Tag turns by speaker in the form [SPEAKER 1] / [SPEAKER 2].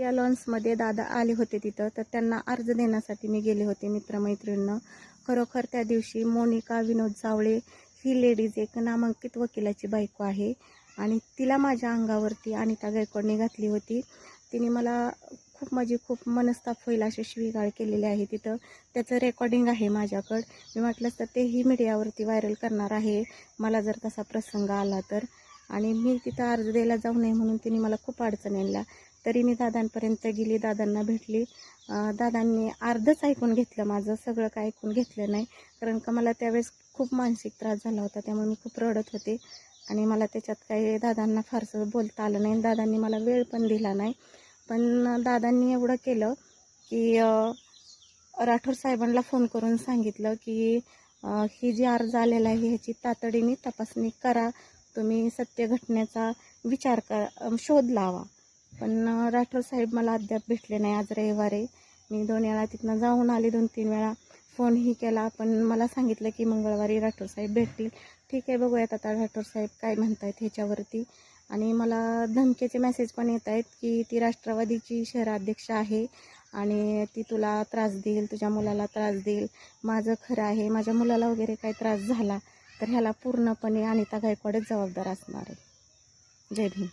[SPEAKER 1] या लॉन्समध्ये दादा आले होते तिथं, तर त्यांना अर्ज देण्यासाठी मी गेले होते मित्रमैत्रिणींना. खरोखर त्या दिवशी मोनिका विनोद जावळे ही लेडीज एक नामांकित वकिलाची बायको आहे आणि तिला माझ्या अंगावरती अनिता गायकवाडने घातली होती. तिने मला खूप मनस्ताप होईल असे शिवीगाळ केलेले आहे तिथं. त्याचं रेकॉर्डिंग आहे माझ्याकडं. मी म्हटलं तर तेही मीडियावरती व्हायरल करणार आहे मला जर तसा प्रसंग आला तर. आणि मी तिथं अर्ज द्यायला जाऊ नये म्हणून तिने मला खूप अडचण आणल्या. तरी मी दादांपर्यंत गेली, दादांना भेटली. दादांनी अर्धच ऐकून घेतलं, माझं सगळं काय ऐकून घेतलं नाही. कारण का मला त्यावेळेस खूप मानसिक त्रास झाला होता, त्यामुळे मी खूप रडत होते आणि मला त्याच्यात काही दादांना फारसं बोलता आलं नाही. दादांनी मला वेळ पण दिला नाही. पण दादांनी एवढं केलं की राठोड साहेबांना फोन करून सांगितलं की ही जी अर्ज आलेला आहे ह्याची तातडीने तपासणी करा, तुम्ही सत्य घटनेचा विचार शोध लावा. पण राठोड साहेब मला अद्याप भेटले नाही. आज रविवार आहे. मी 2 वेळा तिथनं जाऊन आले, 2-3 वेळा फोनही केला, पण मला सांगितलं की मंगळवारी राठोड साहेब भेटतील. ठीक आहे, बघूयात आता राठोड साहेब काय म्हणतायत ह्याच्यावरती. आणि मला धमकीचे मेसेज पण येत आहेत की ती राष्ट्रवादीची शहराध्यक्ष आहे आणि ती तुला त्रास देईल, तुझ्या मुलाला त्रास देईल. माझं खरं आहे, माझ्या मुलाला वगैरे काही त्रास झाला तर ह्याला पूर्णपणे अनिता गायकवाडच जबाबदार असणार आहे. जय भीम.